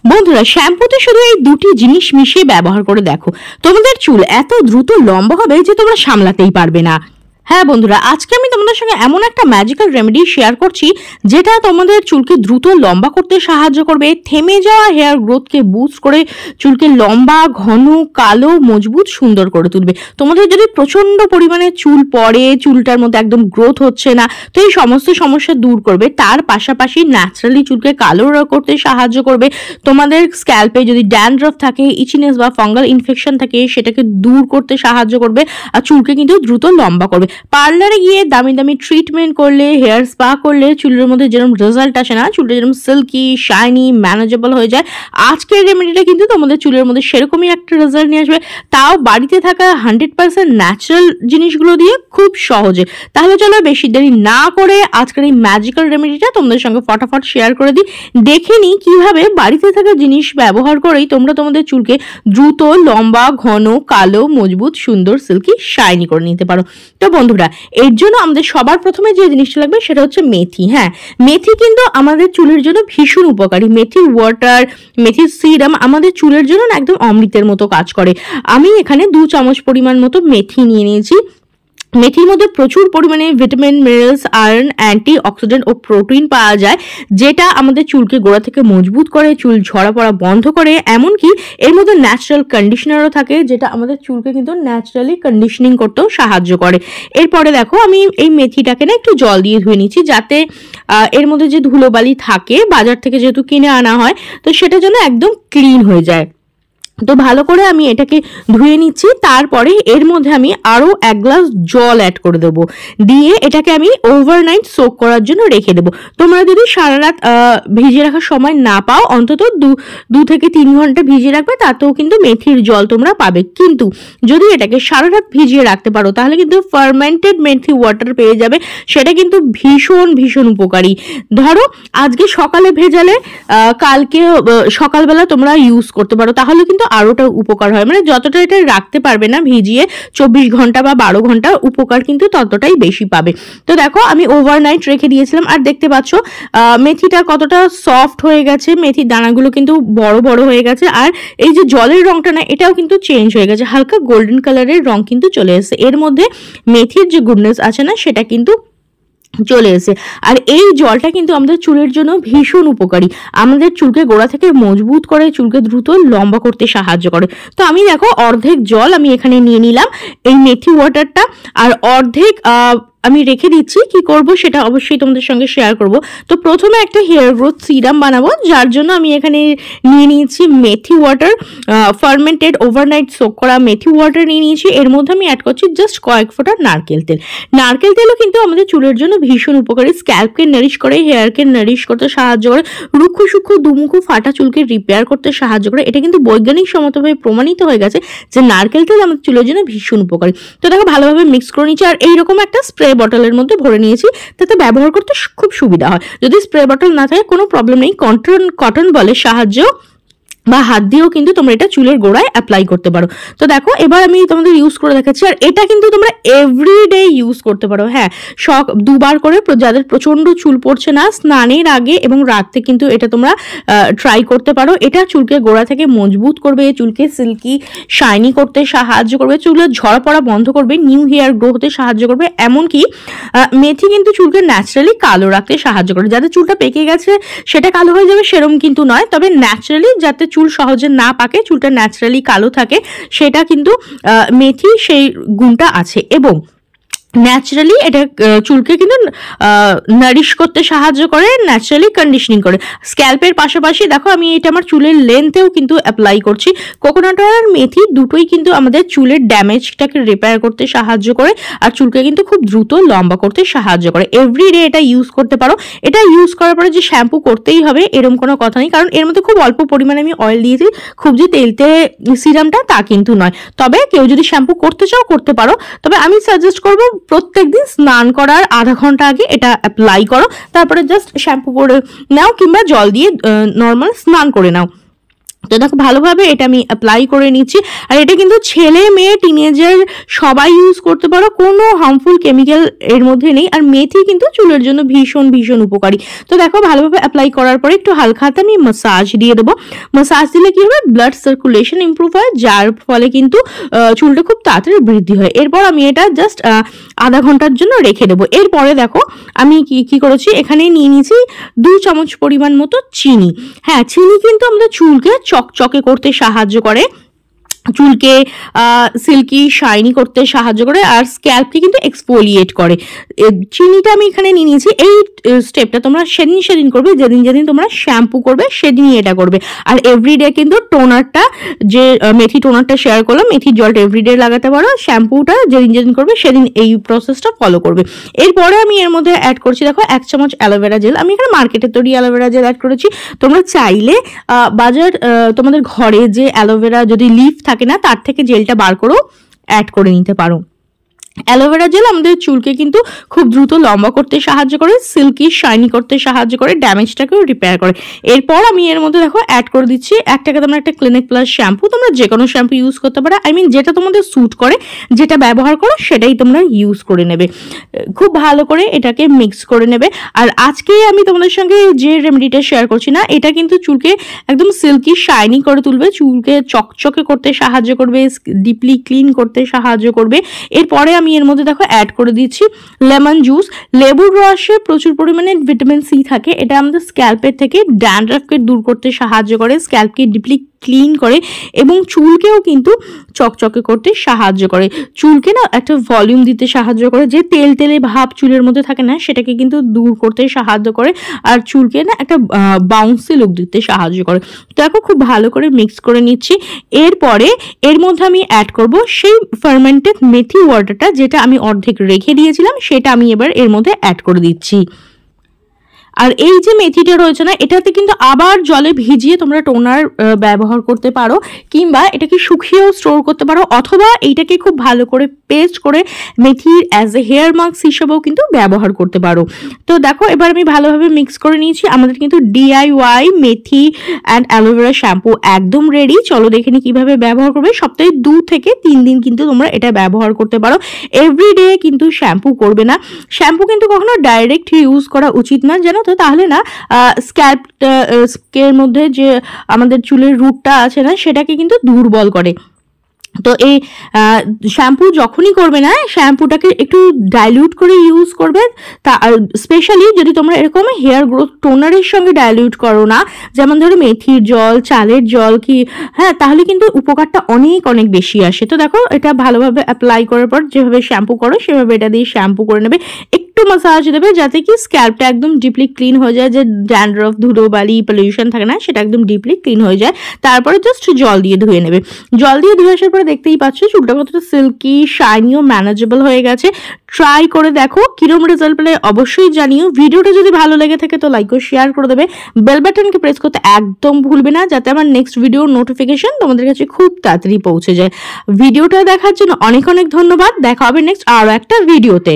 বন্ধুরা, শ্যাম্পুতে শুধু এই দুটি জিনিস মিশিয়ে ব্যবহার করে দেখো, তোমাদের চুল এত দ্রুত লম্বা হবে যে তোমরা সামলাতেই পারবে না। হ্যাঁ বন্ধুরা, আজকে আমি তোমাদের সঙ্গে এমন একটা ম্যাজিক্যাল রেমেডি শেয়ার করছি যেটা তোমাদের চুলকে দ্রুত লম্বা করতে সাহায্য করবে, থেমে যাওয়া হেয়ার গ্রোথকে বুস্ট করে চুলকে লম্বা, ঘন, কালো, মজবুত, সুন্দর করে তুলবে। তোমাদের যদি প্রচন্ড পরিমাণে চুল পড়ে, চুলটার মধ্যে একদম গ্রোথ হচ্ছে না, তো এই সমস্ত সমস্যা দূর করবে। তার পাশাপাশি ন্যাচারালি চুলকে কালো করতে সাহায্য করবে। তোমাদের স্ক্যাল্পে যদি ড্যান্ড্রফ থাকে, ইচিনেস বা ফাঙ্গাল ইনফেকশন থাকে, সেটাকে দূর করতে সাহায্য করবে আর চুলকে কিন্তু দ্রুত লম্বা করবে। পার্লারে গিয়ে দামি দামি ট্রিটমেন্ট করলে, হেয়ার স্পা করলে চুলের মধ্যে যেরকম রেজাল্ট আসে না, চুলটা যেরকম সিল্কি, শাইনি, ম্যানেজেবল হয়ে যায়, আজকের রেমেডিটা কিন্তু তোমাদের চুলের মধ্যে সেরকমই একটা রেজাল্ট নিয়ে আসবে, তাও বাড়িতে থাকা 100% ন্যাচারাল জিনিসগুলো দিয়ে খুব সহজে। তাহলে চলো বেশি দেরি না করে আজকের এই ম্যাজিক্যাল রেমেডিটা তোমাদের সঙ্গে ফটাফট শেয়ার করে দিই। দেখে নিই কিভাবে বাড়িতে থাকা জিনিস ব্যবহার করেই তোমরা তোমাদের চুলকে দ্রুত লম্বা, ঘন, কালো, মজবুত, সুন্দর, সিল্কি, শাইনি করে নিতে পারো। তো বন্ধুরা, এর জন্য আমাদের সবার প্রথমে যে জিনিসটা লাগবে সেটা হচ্ছে মেথি। হ্যাঁ, মেথি কিন্তু আমাদের চুলের জন্য ভীষণ উপকারী। মেথির ওয়াটার, মেথির সিরাম আমাদের চুলের জন্য একদম অমৃতের মতো কাজ করে। আমি এখানে 2 চামচ পরিমাণ মতো মেথি নিয়ে নিয়েছি। মেথির মধ্যে প্রচুর পরিমাণে vitamin, minerals, iron, antioxidant ও প্রোটিন পাওয়া যায়, যেটা আমাদের চুলকে গোড়া থেকে মজবুত করে, চুল ঝরা পড়া বন্ধ করে। এমনকি এর মধ্যে ন্যাচারাল কন্ডিশনারও থাকে, যেটা আমাদের চুলকে কিন্তু ন্যাচারালি কন্ডিশনিং করতেও সাহায্য করে। এরপরে দেখো, আমি এই মেথিটাকে না একটু জল দিয়ে ধুয়ে নিচ্ছি, যাতে এর মধ্যে যে ধুলোবালি থাকে, বাজার থেকে যেহেতু কিনে আনা হয়, তো সেটা যেন একদম ক্লিন হয়ে যায়। তো ভালো করে আমি এটাকে ধুয়ে নিচ্ছি। তারপরে এর মধ্যে আমি আরও 1 গ্লাস জল অ্যাড করে দেবো, দিয়ে এটাকে আমি ওভারনাইট সোক করার জন্য রেখে দেবো। তোমরা যদি সারা রাত ভিজিয়ে রাখার সময় না পাও, অন্তত 2 থেকে 3 ঘন্টা ভিজিয়ে রাখবে, তাতেও কিন্তু মেথির জল তোমরা পাবে। কিন্তু যদি এটাকে সারা রাত ভিজিয়ে রাখতে পারো, তাহলে কিন্তু ফার্মেন্টেড মেথি ওয়াটার পেয়ে যাবে, সেটা কিন্তু ভীষণ ভীষণ উপকারী। ধরো আজকে সকালে ভেজালে কালকে সকালবেলা তোমরা ইউজ করতে পারো, তাহলে কিন্তু আরোটা উপকার হয়। মানে যতটা এটা রাখতে পারবে না ভিজিয়ে 24 ঘন্টা বা 12 ঘন্টা, উপকার কিন্তু ততটাই বেশি পাবে। তো দেখো, আমি ওভারনাইট রেখে দিয়েছিলাম, আর দেখতে পাচ্ছ মেথিটা কতটা সফট হয়ে গেছে, মেথির দানাগুলো কিন্তু বড় বড় হয়ে গেছে, আর এই যে জলের রংটা না, এটাও কিন্তু চেঞ্জ হয়ে গেছে, হালকা গোল্ডেন কালারের রং কিন্তু চলে এসেছে। এর মধ্যে মেথির যে গুডনেস আছে না, সেটা কিন্তু চলে এসে। আর এই জলটা কিন্তু আমাদের চুলের জন্য ভীষণ উপকারী, আমাদের চুলকে গোড়া থেকে মজবুত করে, চুলকে দ্রুত লম্বা করতে সাহায্য করে। তো আমি দেখো অর্ধেক জল আমি এখানে নিয়ে নিলাম এই মেথি ওয়াটারটা, আর অর্ধেক আমি রেখে দিচ্ছি। কি করব সেটা অবশ্যই তোমাদের সঙ্গে শেয়ার করব। তো প্রথমে একটা হেয়ার গ্রোথ সিরাম বানাবো, যার জন্য আমি এখানে নিয়ে নিয়েছি মেথি ওয়াটার, ফার্মেন্টেড ওভারনাইট সোক করা মেথি ওয়াটার নিয়ে নিয়েছি। এর মধ্যে আমি অ্যাড করছি জাস্ট কয়েক ফোঁটা নারকেল তেল। নারকেল তেলও কিন্তু আমাদের চুলের জন্য ভীষণ উপকারী, স্ক্যাল্পকে নারিশ করে, হেয়ারকে নারিশ করতে সাহায্য করে, রুক্ষ সূক্ষ্ম দুমুখো ফাটা চুলকে রিপেয়ার করতে সাহায্য করে। এটা কিন্তু বৈজ্ঞানিক সম্মতভাবে প্রমাণিত হয়ে গেছে যে নারকেল তেল আমাদের চুলের জন্য ভীষণ উপকারী। তো দেখো ভালোভাবে মিক্স করে নিচ্ছি, আর এইরকম একটা স্প্রে বটলের মধ্যে ভরে নিয়েছি, তাতে ব্যবহার করতে খুব সুবিধা হয়। যদি স্প্রে বটল না থাকে কোনো প্রবলেম নেই, কটন বলের সাহায্য বা হাত দিয়েও কিন্তু তোমরা এটা চুলের গোড়ায় অ্যাপ্লাই করতে পারো। তো দেখো এবার আমি তোমাদের ইউজ করে দেখাচ্ছি, আর এটা কিন্তু তোমরা এভরিডে ইউজ করতে পারো। হ্যাঁ, 2বার করে, যাদের প্রচন্ড চুল পড়ছে না, স্নানের আগে এবং রাতে কিন্তু এটা তোমরা ট্রাই করতে পারো। এটা চুলকে গোড়া থেকে মজবুত করবে, চুলকে সিল্কি শাইনি করতে সাহায্য করবে, চুলের ঝরা পড়া বন্ধ করবে, নিউ হেয়ার গ্রো হতে সাহায্য করবে। এমনকি মেথি কিন্তু চুলকে ন্যাচারালি কালো রাখতে সাহায্য করে। যাদের চুলটা পেকে গেছে সেটা কালো হয়ে যাবে সেরকম কিন্তু নয়, তবে ন্যাচারালি যাতে চুল সহজে না পাকে, চুলটা ন্যাচারালি কালো থাকে, সেটা কিন্তু মেথি সেই গুণটা আছে। এবং ন্যাচারালি এটা চুলকে কিন্তু নারিশ করতে সাহায্য করে, ন্যাচারালি কন্ডিশনিং করে। স্ক্যাল্পের পাশাপাশি দেখো আমি এটা আমার চুলের লেন্থেও কিন্তু অ্যাপ্লাই করছি। কোকোনাট অয়েল আর মেথি দুটোই কিন্তু আমাদের চুলের ড্যামেজটাকে রিপেয়ার করতে সাহায্য করে, আর চুলকে কিন্তু খুব দ্রুত লম্বা করতে সাহায্য করে। এভরিডে এটা ইউজ করতে পারো। এটা ইউজ করার পরে যে শ্যাম্পু করতেই হবে এরকম কোনো কথা নেই, কারণ এর মধ্যে খুব অল্প পরিমাণে আমি অয়েল দিয়েছি, খুব যে তেলতে সিরামটা তা কিন্তু নয়। তবে কেউ যদি শ্যাম্পু করতে চাও করতে পারো, তবে আমি সাজেস্ট করবো প্রত্যেকদিন স্নান করার আধা ঘন্টা আগে এটা অ্যাপ্লাই করো, তারপরে জাস্ট শ্যাম্পু করে নাও কিংবা জল দিয়ে নর্মাল স্নান করে নাও। তো দেখো ভালোভাবে এটা আমি অ্যাপ্লাই করে নিচ্ছি। আর এটা কিন্তু ছেলে মেয়ে টিনেজার সবাই ইউজ করতে পারো, কোনো হার্মফুল কেমিক্যাল এর মধ্যে নেই। আর মেথি কিন্তু চুলের জন্য ভীষণ ভীষণ উপকারী। তো দেখো ভালোভাবে অ্যাপ্লাই করার পরে একটু হালকা হাতে আমি মাসাজ দিয়ে দেবো। মাসাজ দিলে কি হবে, ব্লাড সার্কুলেশন ইমপ্রুভ হয়, যার ফলে কিন্তু চুলটা খুব তাড়াতাড়ি বৃদ্ধি হয়। এরপর আমি এটা জাস্ট আধা ঘন্টার জন্য রেখে দেবো। এরপরে দেখো আমি কি করেছি, এখানে নিয়ে নিয়েছি 2 চামচ পরিমাণ মতো চিনি। হ্যাঁ, চিনি কিন্তু আমাদের চুলকে চকচকে করতে সাহায্য করে, চুলকে সিল্কি শাইনি করতে সাহায্য করে, আর স্ক্যাল্পকে কিন্তু এক্সফোলিয়েট করে। চিনিটা আমি এখানে নিয়ে নিয়েছি। এই স্টেপটা তোমরা সেদিন করবে, যেদিন তোমরা শ্যাম্পু করবে সেদিনই এটা করবে। আর এভরিডে কিন্তু টোনারটা, যে মেথি টোনারটা শেয়ার করলাম, মেথির জলটা এভরিডে লাগাতে পারো। শ্যাম্পুটা যেদিন করবে সেদিন এই প্রসেসটা ফলো করবে। এরপরে আমি এর মধ্যে অ্যাড করছি দেখো 1 চামচ অ্যালোভেরা জেল। আমি এখানে মার্কেটের তৈরি অ্যালোভেরা জেল অ্যাড করেছি। তোমরা চাইলে বাজার তোমাদের ঘরে যে অ্যালোভেরা যদি লিফ থাকে না, তার থেকে জেলটা বার করেও অ্যাড করে নিতে পারো। অ্যালোভেরা জেল আমাদের চুলকে কিন্তু খুব দ্রুত লম্বা করতে সাহায্য করে, সিল্কি শাইনি করতে সাহায্য করে, ড্যামেজটাকেও রিপেয়ার করে। এরপর আমি এর মধ্যে দেখো অ্যাড করে দিচ্ছি তোমরা একটা ক্লিনিক প্লাস শ্যাম্পু। তোমরা যে কোনো শ্যাম্পু ইউজ করতে পারো, যেটা তোমাদের স্যুট করে, যেটা ব্যবহার করো সেটাই তোমরা ইউজ করে নেবে। খুব ভালো করে এটাকে মিক্স করে নেবে। আর আজকে আমি তোমাদের সঙ্গে যে রেমেডিটা শেয়ার করছি না, এটা কিন্তু চুলকে একদম সিল্কি শাইনি করে তুলবে, চুলকে চকচকে করতে সাহায্য করবে, ডিপলি ক্লিন করতে সাহায্য করবে। এরপরে আমি এর মধ্যে দেখো অ্যাড করে দিচ্ছি লেমন জুস। লেবুর রসে প্রচুর পরিমাণে ভিটামিন সি থাকে। এটা আমাদের স্ক্যাল্পের থেকে ড্যান্ড্রাফকে দূর করতে সাহায্য করে, স্ক্যাল্পকে ডিপলি ক্লিন করে এবং চুলকেও কিন্তু চকচকে করতে সাহায্য করে। চুলকে না একটা ভলিউম দিতে সাহায্য করে, যে তেলে ভাব চুলের মধ্যে থাকে না সেটাকে কিন্তু দূর করতে সাহায্য করে, আর চুলকে না একটা বাউন্সি লুক দিতে সাহায্য করে। তো দেখো খুব ভালো করে মিক্স করে নিচ্ছি। এরপরে এর মধ্যে আমি অ্যাড করব সেই ফার্মেন্টেড মেথি ওয়াটারটা, যেটা আমি অর্ধেক রেখে দিয়েছিলাম, সেটা আমি এবার এর মধ্যে অ্যাড করে দিচ্ছি। আর এই যে মেথিটা রয়েছে না, এটাতে কিন্তু আবার জলে ভিজিয়ে তোমরা টোনার ব্যবহার করতে পারো, কিংবা এটাকে শুকিয়েও স্টোর করতে পারো, অথবা এইটাকে খুব ভালো করে পেস্ট করে মেথির অ্যাজ এ হেয়ার মাস্ক হিসেবেও কিন্তু ব্যবহার করতে পারো। তো দেখো এবার আমি ভালোভাবে মিক্স করে নিয়েছি। আমাদের কিন্তু DIY methi and aloe vera shampoo একদম রেডি। চলো দেখে নি কীভাবে ব্যবহার করবে। সপ্তাহে 2 থেকে 3 দিন কিন্তু তোমরা এটা ব্যবহার করতে পারো। এভরিডে কিন্তু শ্যাম্পু করবে না। শ্যাম্পু কিন্তু কখনো ডাইরেক্ট ইউজ করা উচিত না, জানো তো, তাহলে না স্ক্যাল্পের মধ্যে যে আমাদের চুলের রুটটা আছে না, সেটাকে কিন্তু দুর্বল করে। তো এই শ্যাম্পু যখনই করবে না, শ্যাম্পুটাকে একটু ডাইলিউট করে ইউজ করবে। তা স্পেশালি যদি তোমরা এরকম হেয়ার গ্রোথ টোনারের সঙ্গে ডাইলিউট করো না, যেমন ধরো মেথির জল, চালের জল, কি হ্যাঁ, তাহলে কিন্তু উপকারটা অনেক অনেক বেশি আসে। তো দেখো এটা ভালোভাবে অ্যাপ্লাই করার পর যেভাবে শ্যাম্পু করো সেভাবে এটা দিয়ে শ্যাম্পু করে নেবে। একটু মাসাজ দেবে যাতে কি স্ক্যাল্পটা একদম ডিপলি ক্লিন হয়ে যায়, যে ড্যান্ড্রফ, ধুলোবালি, পলিউশন থাকে না, সেটা একদম ডিপলি ক্লিন হয়ে যায়। তারপরে জাস্ট জল দিয়ে ধুয়ে নেবে। জল দিয়ে ধুয়ে আসার পরে দেখতেই পাচ্ছ চুলটা কতটা সিল্কি, শাইনি ও ম্যানেজেবল হয়ে গেছে। ট্রাই করে দেখো, কিরম রেজাল্ট পেলে অবশ্যই জানিও। ভিডিওটা যদি ভালো লেগে থাকে তো লাইক ও শেয়ার করে দেবে। বেল বাটনকে প্রেস করতে একদম ভুলবে না, যাতে আমার নেক্সট ভিডিওর নোটিফিকেশন তোমাদের কাছে খুব তাড়াতাড়ি পৌঁছে যায়। ভিডিওটা দেখার জন্য অনেক অনেক ধন্যবাদ। দেখা হবে নেক্সট আরও একটা ভিডিওতে।